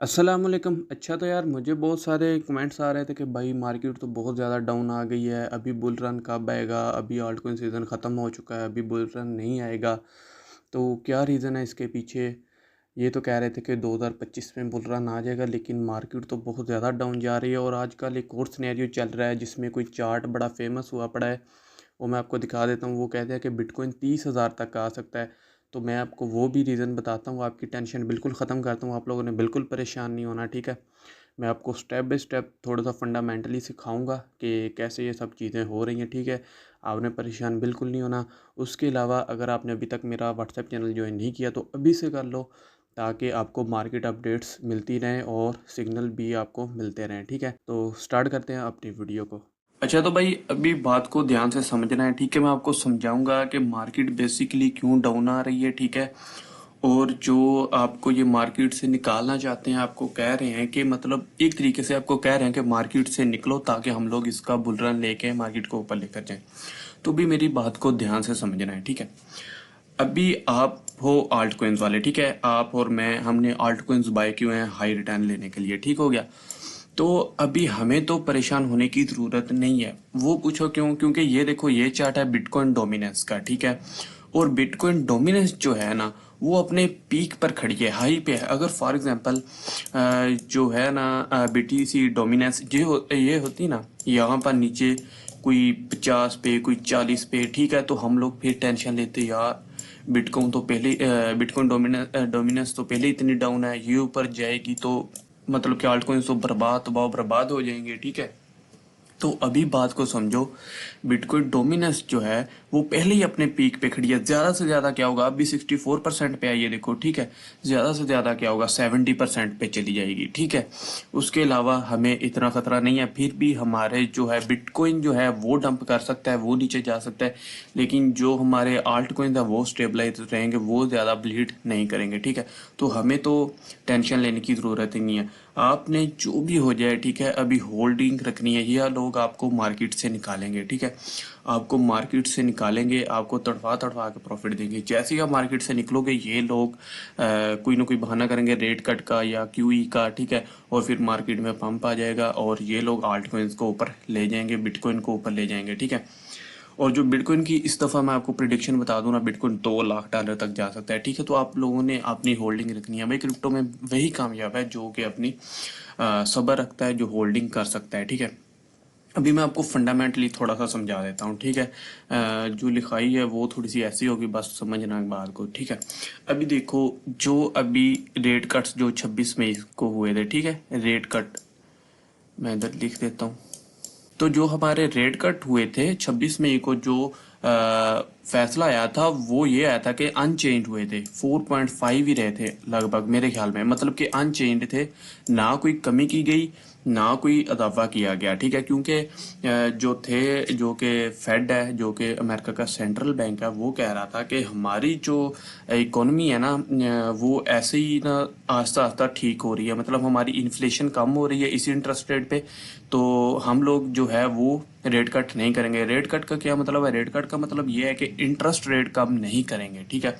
अस्सलाम वालेकुम। अच्छा तो यार मुझे बहुत सारे कमेंट्स आ रहे थे कि भाई मार्केट तो बहुत ज़्यादा डाउन आ गई है, अभी बुल रन कब आएगा? अभी ऑल्टकॉइन सीज़न ख़त्म हो चुका है, अभी बुल रन नहीं आएगा। तो क्या रीज़न है इसके पीछे? ये तो कह रहे थे कि 2025 में बुल रन आ जाएगा, लेकिन मार्केट तो बहुत ज़्यादा डाउन जा रही है। और आजकल एक और सिनेरियो चल रहा है जिसमें कोई चार्ट बड़ा फेमस हुआ पड़ा है, वो मैं आपको दिखा देता हूँ। वो कहते हैं कि बिटकॉइन 30,000 तक आ सकता है। तो मैं आपको वो भी रीज़न बताता हूँ, आपकी टेंशन बिल्कुल ख़त्म करता हूँ। आप लोगों ने बिल्कुल परेशान नहीं होना, ठीक है? मैं आपको स्टेप बाय स्टेप थोड़ा-सा फंडामेंटली सिखाऊँगा कि कैसे ये सब चीज़ें हो रही हैं, ठीक है? आपने परेशान बिल्कुल नहीं होना। उसके अलावा अगर आपने अभी तक मेरा व्हाट्सएप चैनल जॉइन नहीं किया तो अभी से कर लो, ताकि आपको मार्केट अपडेट्स मिलती रहें और सिग्नल भी आपको मिलते रहें, ठीक है? तो स्टार्ट करते हैं अपनी वीडियो को। अच्छा तो भाई अभी बात को ध्यान से समझना है, ठीक है? मैं आपको समझाऊंगा कि मार्केट बेसिकली क्यों डाउन आ रही है, ठीक है? और जो आपको ये मार्केट से निकालना चाहते हैं, आपको कह रहे हैं कि मतलब एक तरीके से आपको कह रहे हैं कि मार्केट से निकलो ताकि हम लोग इसका बुल रन लेके मार्केट को ऊपर लेकर जाएं। तो भी मेरी बात को ध्यान से समझना है, ठीक है? अभी आप हो आल्ट कोइंस वाले, ठीक है? आप और मैं हमने आल्ट कोइंस बाय किए हैं हाई रिटर्न लेने के लिए, ठीक हो गया? तो अभी हमें तो परेशान होने की ज़रूरत नहीं है। वो पूछो क्यों? क्योंकि ये देखो, ये चार्ट है बिटकॉइन डोमिनेंस का, ठीक है? और बिटकॉइन डोमिनेंस जो है ना, वो अपने पीक पर खड़ी है, हाई पे है। अगर फॉर एग्जांपल जो है ना बीटीसी डोमिनेंस ये होती ना, यहाँ पर नीचे कोई 50 पे, कोई 40 पे, ठीक है? तो हम लोग फिर टेंशन लेते यार, बिटकॉइन डोमिनेंस तो पहले इतनी डाउन है, ये ऊपर जाएगी तो मतलब कि आल्ट कोइंस तो बर्बाद हो जाएंगे, ठीक है? तो अभी बात को समझो, बिटकॉइन डोमिनेंस जो है वो पहले ही अपने पीक पे खड़ी है। ज्यादा से ज्यादा क्या होगा, अभी 64% पे है ये देखो, ठीक है? ज्यादा से ज्यादा क्या होगा, 70% पे चली जाएगी, ठीक है? उसके अलावा हमें इतना खतरा नहीं है। फिर भी हमारे जो है बिटकॉइन जो है वो डंप कर सकता है, वो नीचे जा सकता है, लेकिन जो हमारे आल्ट कॉइन है वो स्टेबलाइज रहेंगे, वो ज्यादा ब्लीड नहीं करेंगे, ठीक है? तो हमें तो टेंशन लेने की जरूरत ही नहीं है। आपने जो भी हो जाए, ठीक है, अभी होल्डिंग रखनी है। यह लोग आपको मार्केट से निकालेंगे, ठीक है? आपको मार्केट से निकालेंगे, आपको तड़फा तड़फा के प्रॉफिट देंगे। जैसे ही आप मार्केट से निकलोगे, ये लोग कोई ना कोई बहाना करेंगे रेट कट का या क्यूई का, ठीक है? और फिर मार्केट में पंप आ जाएगा और ये लोग आल्ट कोइंस को ऊपर ले जाएंगे, बिटकॉइन को ऊपर ले जाएंगे, ठीक है? और जो बिटकॉइन की इस दफ़ा मैं आपको प्रिडिक्शन बता दूं ना, बिटकॉइन 2 लाख डॉलर तक जा सकता है, ठीक है? तो आप लोगों ने अपनी होल्डिंग रखनी है भाई। क्रिप्टो में वही कामयाब है जो कि अपनी सब्र रखता है, जो होल्डिंग कर सकता है, ठीक है? अभी मैं आपको फंडामेंटली थोड़ा सा समझा देता हूँ, ठीक है? जो लिखाई है वो थोड़ी सी ऐसी होगी, बस समझना बात को, ठीक है? अभी देखो, जो अभी रेट कट्स जो 26 मई को हुए थे, ठीक है? रेट कट मैं इधर लिख देता हूँ। तो जो हमारे रेट कट हुए थे 26 मई को, जो फैसला आया था वो ये आया था कि अनचेंज हुए थे, 4.5 ही रहे थे लगभग मेरे ख्याल में, मतलब कि अनचेंज थे। ना कोई कमी की गई, ना कोई इजाफा किया गया, ठीक है? क्योंकि जो थे, जो कि फेड है, जो कि अमेरिका का सेंट्रल बैंक है, वो कह रहा था कि हमारी जो इकोनॉमी है ना, वो ऐसे ही ना आस्ता आस्ता ठीक हो रही है, मतलब हमारी इन्फ्लेशन कम हो रही है इसी इंटरेस्ट रेट पे। तो हम लोग जो है वो रेट कट नहीं करेंगे। रेट कट का क्या मतलब है? रेट कट का मतलब ये है कि इंटरेस्ट रेट कम नहीं करेंगे, ठीक है?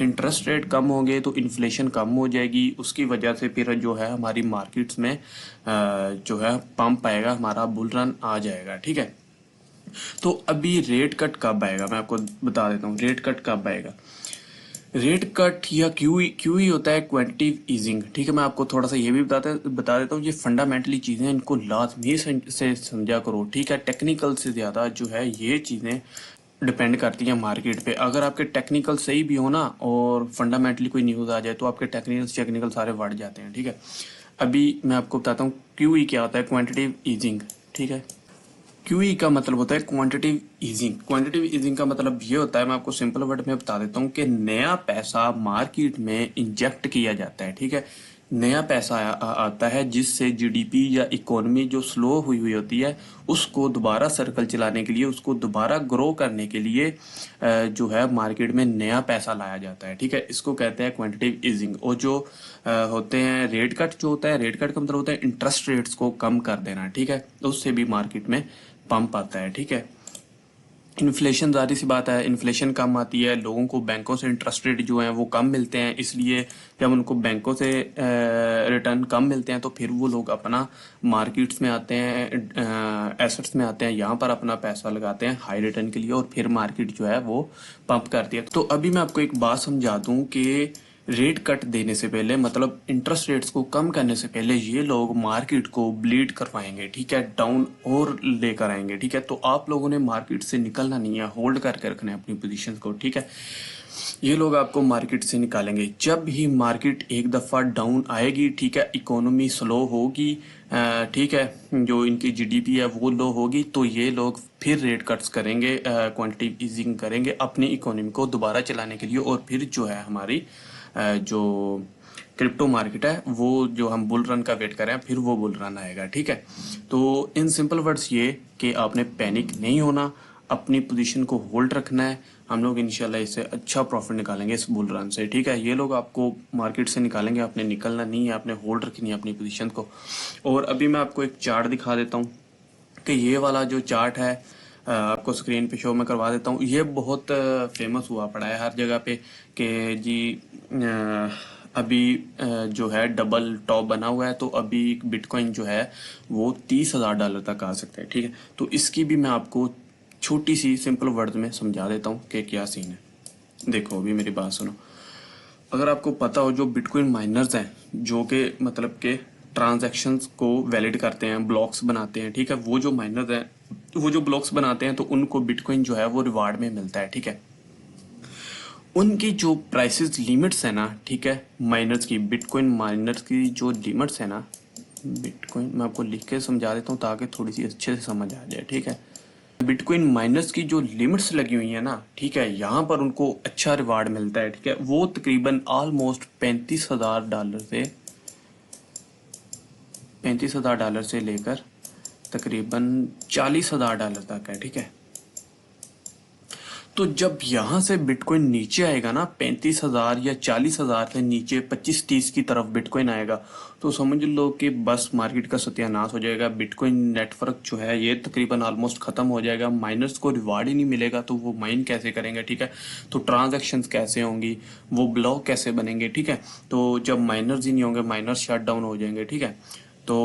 इंटरेस्ट रेट कम होंगे तो इन्फ्लेशन कम हो जाएगी, उसकी वजह से फिर जो है हमारी मार्केट्स में जो है पंप आएगा, हमारा बुल रन आ जाएगा, ठीक है? तो अभी रेट कट कब आएगा मैं आपको बता देता हूँ। रेट कट कब आएगा? रेट कट या क्यूई होता है क्वांटिटेटिव ईजिंग, ठीक है? मैं आपको थोड़ा सा ये भी बता देता हूँ। ये फंडामेंटली चीज़ें, इनको लाजमी से समझा करो, ठीक है? टेक्निकल से ज़्यादा जो है ये चीज़ें डिपेंड करती हैं मार्केट पे। अगर आपके टेक्निकल सही भी हो ना और फंडामेंटली कोई न्यूज़ आ जाए तो आपके टेक्निकल सारे बढ़ जाते हैं, ठीक है? अभी मैं आपको बताता हूँ क्यूई क्या होता है, क्वांटिटेटिव ईजिंग, ठीक है? क्यूई का मतलब होता है क्वांटिटिव ईजिंग। क्वांटिटिव ईजिंग का मतलब ये होता है, मैं आपको सिंपल वर्ड में बता देता हूँ, कि नया पैसा मार्केट में इंजेक्ट किया जाता है, ठीक है? नया पैसा आता है जिससे जीडीपी या इकोनॉमी जो स्लो हुई हुई होती है उसको दोबारा सर्कल चलाने के लिए, उसको दोबारा ग्रो करने के लिए जो है मार्केट में नया पैसा लाया जाता है, ठीक है? इसको कहते हैं क्वांटिटिव ईजिंग। और जो होते हैं रेट कट, जो होता है रेट कट का मतलब होता है इंटरेस्ट रेट्स को कम कर देना, ठीक है? तो उससे भी मार्केट में पंप आता है, ठीक है? इन्फ्लेशन, ज़ाहिर सी बात है, इन्फ्लेशन कम आती है, लोगों को बैंकों से इंटरेस्ट रेट जो हैं वो कम मिलते हैं, इसलिए जब उनको बैंकों से रिटर्न कम मिलते हैं तो फिर वो लोग अपना मार्केट्स में आते हैं, एसेट्स में आते हैं, यहाँ पर अपना पैसा लगाते हैं हाई रिटर्न के लिए, और फिर मार्केट जो है वो पंप करती है। तो अभी मैं आपको एक बात समझा दूं कि रेट कट देने से पहले, मतलब इंटरेस्ट रेट्स को कम करने से पहले, ये लोग मार्केट को ब्लीड करवाएंगे, ठीक है, डाउन और लेकर आएंगे, ठीक है। तो आप लोगों ने मार्केट से निकलना नहीं है, होल्ड करके रखना है अपनी पोजीशन को, ठीक है। ये लोग आपको मार्केट से निकालेंगे जब ही मार्केट एक दफ़ा डाउन आएगी, ठीक है, इकोनॉमी स्लो होगी, ठीक है, जो इनकी जीडीपी है वो लो होगी, तो ये लोग फिर रेट कट्स करेंगे, क्वांटिटी ईजिंग करेंगे अपनी इकोनॉमी को दोबारा चलाने के लिए, और फिर जो है हमारी जो क्रिप्टो मार्केट है वो, जो हम बुल रन का वेट कर रहे हैं, फिर वो बुल रन आएगा, ठीक है। तो इन सिंपल वर्ड्स ये कि आपने पैनिक नहीं होना, अपनी पोजीशन को होल्ड रखना है, हम लोग इंशाल्लाह इससे अच्छा प्रॉफिट निकालेंगे इस बुल रन से, ठीक है। ये लोग आपको मार्केट से निकालेंगे, आपने निकलना नहीं है, आपने होल्ड रखनी है अपनी पोजीशन को। और अभी मैं आपको एक चार्ट दिखा देता हूँ कि ये वाला जो चार्ट है, आपको स्क्रीन पे शो में करवा देता हूँ। ये बहुत फेमस हुआ पड़ा है हर जगह पे कि जी अभी जो है डबल टॉप बना हुआ है, तो अभी बिटकॉइन जो है वो $30,000 तक आ सकता है, ठीक है। तो इसकी भी मैं आपको छोटी सी सिंपल वर्ड में समझा देता हूँ कि क्या सीन है। देखो अभी मेरी बात सुनो, अगर आपको पता हो, जो बिटकॉइन माइनर्स हैं, जो कि मतलब के ट्रांजैक्शंस को वैलिड करते हैं, ब्लॉक्स बनाते हैं, ठीक है, वो जो माइनर्स हैं, वो जो ब्लॉक्स बनाते हैं, तो उनको बिटकॉइन जो है वो रिवार्ड में मिलता है, ठीक है। उनकी जो प्राइसेस लिमिट्स है ना, ठीक है, माइनर्स की, बिटकॉइन माइनर्स की जो लिमिट्स है ना, बिटकॉइन मैं आपको लिख के समझा देता हूँ ताकि थोड़ी सी अच्छे से समझ आ जाए, ठीक है। बिटकॉइन माइनर्स की जो लिमिट्स लगी हुई है ना, ठीक है, यहाँ पर उनको अच्छा रिवार्ड मिलता है, ठीक है। वो तकरीबन ऑलमोस्ट $35,000 से लेकर तकरीबन $40,000 तक है, ठीक है। तो जब यहाँ से बिटकॉइन नीचे आएगा ना, 35,000 या 40,000 से नीचे 25-30 की तरफ बिटकॉइन आएगा, तो समझ लो कि बस मार्केट का सत्यानाश हो जाएगा। बिटकॉइन नेटवर्क जो है ये तकरीबन ऑलमोस्ट खत्म हो जाएगा, माइनर्स को रिवार्ड ही नहीं मिलेगा, तो वो माइन कैसे करेंगे, ठीक है। तो ट्रांजैक्शंस कैसे होंगी, वो ब्लॉक कैसे बनेंगे, ठीक है। तो जब माइनर्स ही नहीं होंगे, माइनर्स शट डाउन हो जाएंगे, ठीक है। तो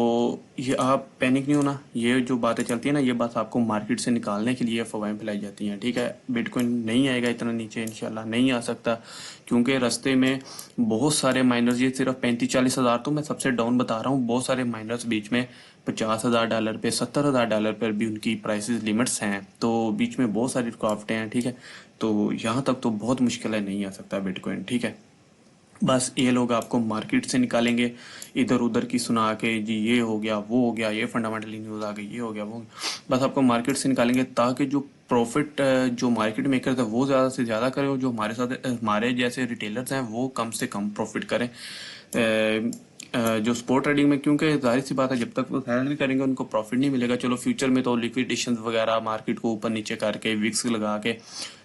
ये आप पैनिक नहीं होना, ये जो बातें चलती है ना, ये बात आपको मार्केट से निकालने के लिए अफवाहें फैलाई जाती हैं, ठीक है। बिटकॉइन नहीं आएगा इतना नीचे, इंशाल्लाह नहीं आ सकता, क्योंकि रास्ते में बहुत सारे माइनर्स, ये सिर्फ 35-40 हज़ार तो मैं सबसे डाउन बता रहा हूँ, बहुत सारे माइनर्स बीच में $50,000 पे, $70,000 पर भी उनकी प्राइसेस लिमिट्स हैं, तो बीच में बहुत सारी रुकावटें हैं, ठीक है। तो यहाँ तक तो बहुत मुश्किल है, नहीं आ सकता बिटकॉइन, ठीक है। बस ये लोग आपको मार्केट से निकालेंगे, इधर उधर की सुना के जी ये हो गया वो हो गया, ये फंडामेंटली न्यूज़ आ गई, ये हो गया वो हो गया, बस आपको मार्केट से निकालेंगे ताकि जो प्रॉफिट जो मार्केट मेकर है वो ज़्यादा से ज़्यादा करें, और जो हमारे साथ हमारे जैसे रिटेलर्स हैं वो कम से कम प्रॉफिट करें। जो स्पॉट ट्रेडिंग में, क्योंकि जाहिर सी बात है जब तक वो सेल नहीं करेंगे उनको प्रॉफिट नहीं मिलेगा। चलो फ्यूचर में तो लिक्विडेशन वगैरह मार्केट को ऊपर नीचे करके विक्स लगा के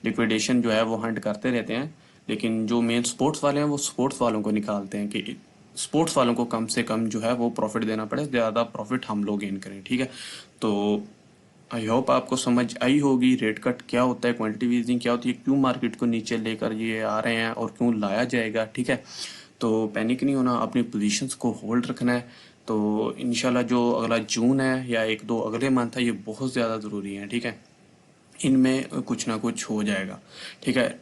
लिक्विडेशन जो है वो हंट करते रहते हैं, लेकिन जो मेन स्पोर्ट्स वाले हैं वो स्पोर्ट्स वालों को निकालते हैं कि स्पोर्ट्स वालों को कम से कम जो है वो प्रॉफिट देना पड़े, ज़्यादा प्रॉफिट हम लोग गेन करें, ठीक है। तो आई होप आपको समझ आई होगी रेट कट क्या होता है, क्वांटिटी ईजिंग क्या होती है, क्यों मार्केट को नीचे लेकर ये आ रहे हैं और क्यों लाया जाएगा, ठीक है। तो पैनिक नहीं होना, अपनी पोजीशंस को होल्ड रखना है। तो इंशाल्लाह जो अगला जून है या एक दो अगले मंथ है, ये बहुत ज़्यादा ज़रूरी है, ठीक है। इनमें कुछ ना कुछ हो जाएगा, ठीक है।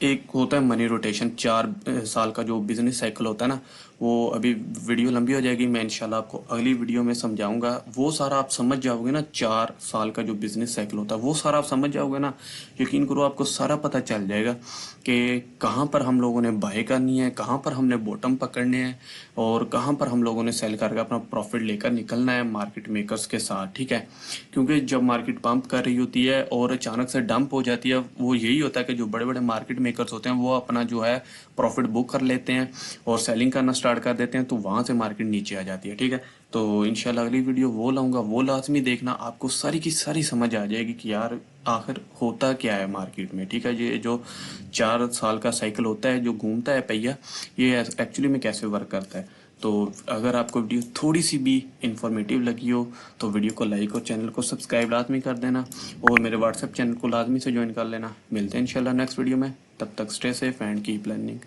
एक होता है मनी रोटेशन, 4 साल का जो बिजनेस साइकिल होता है ना, वो अभी वीडियो लंबी हो जाएगी, मैं इंशाल्लाह आपको अगली वीडियो में समझाऊंगा। वो सारा आप समझ जाओगे ना, 4 साल का जो बिजनेस साइकिल होता है वो सारा आप समझ जाओगे ना, यकीन करो आपको सारा पता चल जाएगा कि कहाँ पर हम लोगों ने बाय करनी है, कहाँ पर हमने बॉटम पकड़ने हैं, और कहाँ पर हम लोगों ने सेल करके अपना प्रॉफिट लेकर निकलना है मार्केट मेकर्स के साथ, ठीक है। क्योंकि जब मार्केट पंप कर रही होती है और अचानक से डंप हो जाती है, वो यही होता है कि जो बड़े बड़े मार्केट मेकर्स होते हैं वो अपना जो है प्रॉफिट बुक कर लेते हैं और सेलिंग करना स्टार्ट कर देते हैं, तो वहाँ से मार्केट नीचे आ जाती है, ठीक है। तो इंशाल्लाह अगली वीडियो वो लाऊंगा, वो लाजमी देखना, आपको सारी की सारी समझ आ जाएगी कि यार आखिर होता क्या है मार्केट में, ठीक है। ये जो 4 साल का साइकिल होता है जो घूमता है पहिया, ये एक्चुअली में कैसे वर्क करता है। तो अगर आपको वीडियो थोड़ी सी भी इंफॉर्मेटिव लगी हो तो वीडियो को लाइक और चैनल को सब्सक्राइब लाजमी कर देना, और मेरे व्हाट्सएप चैनल को लाजमी से ज्वाइन कर लेना। मिलते हैं इंशाल्लाह नेक्स्ट वीडियो में, तब तक stay safe and keep learning.